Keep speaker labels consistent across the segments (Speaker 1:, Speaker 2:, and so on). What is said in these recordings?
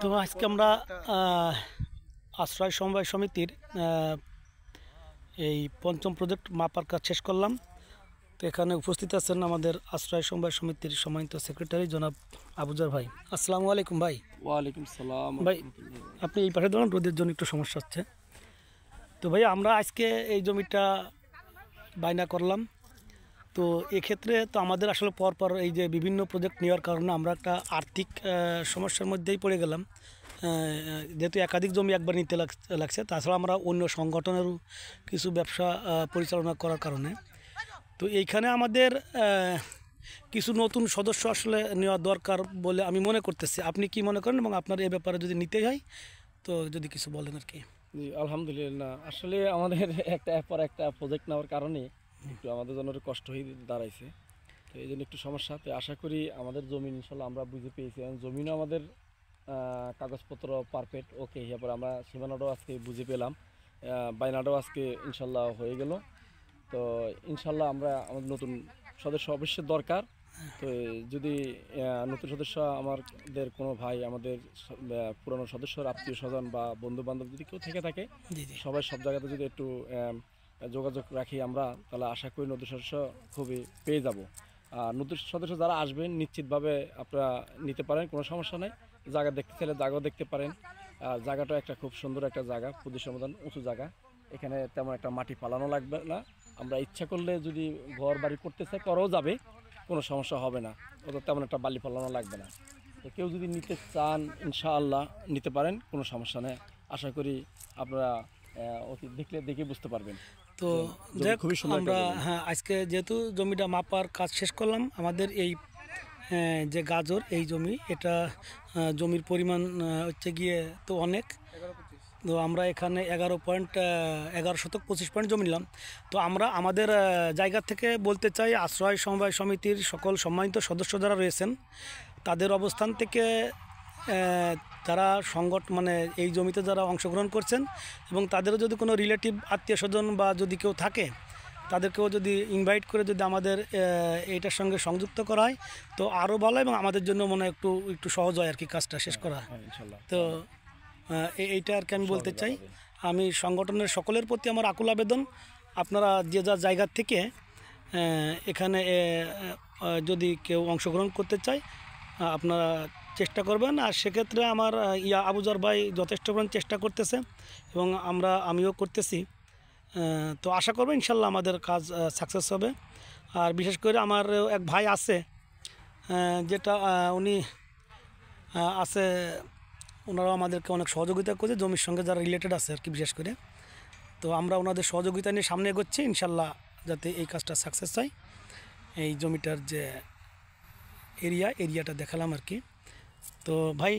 Speaker 1: তো আজকে আমরা আশ্রয় সমবায় সমিতির এই পঞ্চম প্রজেক্ট মাপার কাজ শেষ করলাম। তো এখানে উপস্থিত আছেন আমাদের আশ্রয় সমবায় সমিতির সম্মানিত সেক্রেটারি জনাব আবুজার ভাই। আসসালামু আলাইকুম ভাই।
Speaker 2: ওয়ালাইকুম সালাম
Speaker 1: ভাই, আপনি এই পাশে ধরুন, রোদের জন্য একটু সমস্যা হচ্ছে। তো ভাই, আমরা আজকে এই জমিটা বায়না করলাম। তো এক্ষেত্রে তো আমাদের আসলে পরপর এই যে বিভিন্ন প্রজেক্ট নেওয়ার কারণে আমরা একটা আর্থিক সমস্যার মধ্যেই পড়ে গেলাম, যেহেতু একাধিক জমি একবার নিতে লাগছে। তাছাড়া আমরা অন্য সংগঠনেরও কিছু ব্যবসা পরিচালনা করার কারণে তো এইখানে আমাদের কিছু নতুন সদস্য আসলে নেওয়া দরকার বলে আমি মনে করতেছি। আপনি কি মনে করেন এবং আপনার এই ব্যাপারে যদি নিতে হয় তো যদি কিছু বলেন আর কি।
Speaker 2: জি, আলহামদুলিল্লাহ। আসলে আমাদের একটা পর একটা প্রজেক্ট নেওয়ার কারণে একটু আমাদের জন্য কষ্ট হয়ে দাঁড়াইছে। তো এই জন্য একটু সমস্যা। তো আশা করি আমাদের জমিন ইনশাল্লাহ আমরা বুঝে পেয়েছি, এবং জমিনও আমাদের কাগজপত্র পারফেক্ট ওকে। এরপর আমরা সীমানাটাও আজকে বুঝে পেলাম, বাইনাটাও আজকে ইনশাল্লাহ হয়ে গেল। তো ইনশাল্লাহ আমরা আমাদের নতুন সদস্য অবশ্যই দরকার। তো যদি নতুন সদস্য আমাদের কোনো ভাই, আমাদের পুরনো সদস্যর আত্মীয় স্বজন বা বন্ধু বান্ধব যদি কেউ থেকে থাকে, সবাই সব জায়গাতে যদি একটু যোগাযোগ রাখি আমরা, তাহলে আশা করি নতুন সদস্য খুবই পেয়ে যাব। আর নতুন সদস্য যারা আসবেন নিশ্চিতভাবে আপনারা নিতে পারেন, কোনো সমস্যা নেই। জায়গা দেখতে চাইলে জায়গাও দেখতে পারেন। আর জায়গাটা একটা খুব সুন্দর একটা জায়গা, প্রদেশের মতন উঁচু জায়গা। এখানে তেমন একটা মাটি পালানো লাগবে না। আমরা ইচ্ছা করলে যদি ঘর বাড়ি করতে চাই করাও যাবে, কোনো সমস্যা হবে না। ওদের তেমন একটা বালি পালানো লাগবে না। তো কেউ যদি নিতে চান ইনশাআল্লাহ নিতে পারেন, কোনো সমস্যা নেই। আশা করি আপনারা দেখে বুঝতে পারবেন।
Speaker 1: তো খুবই সুন্দর আমরা আজকে যেহেতু জমিটা মাপার কাজ শেষ করলাম, আমাদের এই যে গাজর এই জমি, এটা জমির পরিমাণ হচ্ছে গিয়ে তো অনেক। তো আমরা এখানে 11.25 পয়েন্ট জমি নিলাম। তো আমরা আমাদের জায়গা থেকে বলতে চাই, আশ্রয় সমবায় সমিতির সকল সম্মানিত সদস্য যারা রয়েছেন তাদের অবস্থান থেকে যারা মানে এই জমিতে যারা অংশগ্রহণ করছেন এবং তাদেরও যদি কোনো রিলেটিভ আত্মীয় স্বজন বা যদি কেউ থাকে, তাদেরকেও যদি ইনভাইট করে যদি আমাদের এইটার সঙ্গে সংযুক্ত করা হয় তো আরও ভালো, এবং আমাদের জন্য মনে হয় একটু সহজ হয় আর কি কাজটা শেষ করা। তো এইটা আর কি আমি বলতে চাই। আমি সংগঠনের সকলের প্রতি আমার আকুল আবেদন, আপনারা যে যার জায়গা থেকে এখানে যদি কেউ অংশগ্রহণ করতে চায় আপনারা চেষ্টা করবেন। আর সেক্ষেত্রে আমার আবুজার ভাই যথেষ্ট পরিমাণ চেষ্টা করতেছে এবং আমিও করতেছি। তো আশা করবো ইনশাল্লাহ আমাদের কাজ সাকসেস হবে। আর বিশেষ করে আমার এক ভাই আছে, যেটা উনি আছে, ওনারাও আমাদেরকে অনেক সহযোগিতা করছে জমির সঙ্গে যারা রিলেটেড আছে আর কি বিশেষ করে। তো আমরা ওনাদের সহযোগিতা নিয়ে সামনে এগোচ্ছি ইনশাল্লাহ, যাতে এই কাজটা সাকসেস হয়। এই জমিটার যে এরিয়াটা দেখালাম আর কি। তো ভাই,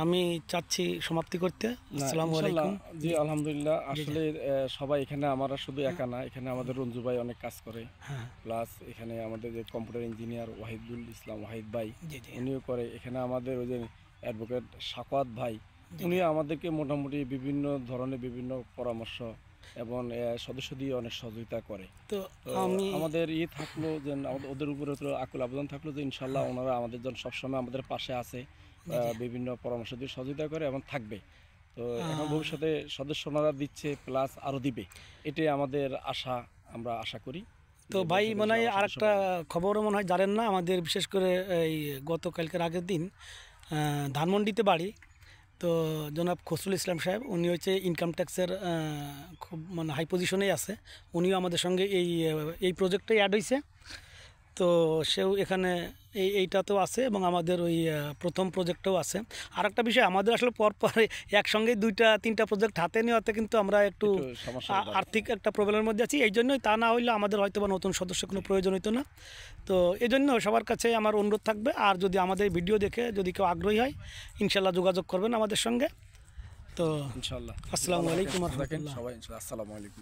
Speaker 1: আমি চাচ্ছি সমাপ্তি করতে। আসসালামু আলাইকুম।
Speaker 2: জি, আলহামদুলিল্লাহ। আসলে সবাই এখানে, আমরা শুধু একা না, এখানে আমাদের রঞ্জু ভাই অনেক কাজ করে, প্লাস এখানে আমাদের যে কম্পিউটার ইঞ্জিনিয়ার ওয়াহিদুল ইসলাম ওয়াহিদ ভাই উনিও করে। এখানে আমাদের ওই যে অ্যাডভোকেট সাকাওয়াত ভাই, উনি আমাদেরকে মোটামুটি বিভিন্ন ধরনের বিভিন্ন পরামর্শ এবং সদস্য দিয়ে অনেক সহযোগিতা করে। তো আমাদের থাকলো যে ওদের উপরে আকুল আবেদন থাকলো যে ইনশাল্লাহ ওনারা আমাদের জন্য সবসময় আমাদের পাশে আছে, বিভিন্ন পরামর্শ দিয়ে সহযোগিতা করে এবং থাকবে। তো এখন ভবিষ্যতে সদস্য ওনারা দিচ্ছে, প্লাস আরও দিবে, এটাই আমাদের আশা, আমরা আশা করি।
Speaker 1: তো ভাই, মনে হয় আর একটা খবরও মনে হয় জানেন না, আমাদের বিশেষ করে এই গতকালকের আগের দিন ধানমন্ডিতে বাড়ি, তো জনাব খসরুল ইসলাম সাহেব, উনি হচ্ছে ইনকাম ট্যাক্সের খুব মানে হাই পজিশনেই আছে, উনিও আমাদের সঙ্গে এই প্রজেক্টেই অ্যাড হয়েছে। তো সেও এখানে এইটাতেও আছে এবং আমাদের ওই প্রথম প্রজেক্টেও আছে। আর একটা বিষয়, আমাদের আসলে পরপর একসঙ্গে 2-3টা প্রজেক্ট হাতে নেওয়াতে কিন্তু আমরা একটু আর্থিক একটা প্রবলেমের মধ্যে আছি। এই জন্যই, তা না হইলে আমাদের হয়তো বা নতুন সদস্য কোনো প্রয়োজন হইতো না। তো এই জন্য সবার কাছে আমার অনুরোধ থাকবে, আর যদি আমাদের ভিডিও দেখে যদি কেউ আগ্রহী হয় ইনশাল্লাহ যোগাযোগ করবেন আমাদের সঙ্গে। তো
Speaker 2: ইনশাল্লাহ।
Speaker 1: আসসালামু আলাইকুম।
Speaker 2: সবাই আসসালামু আলাইকুম।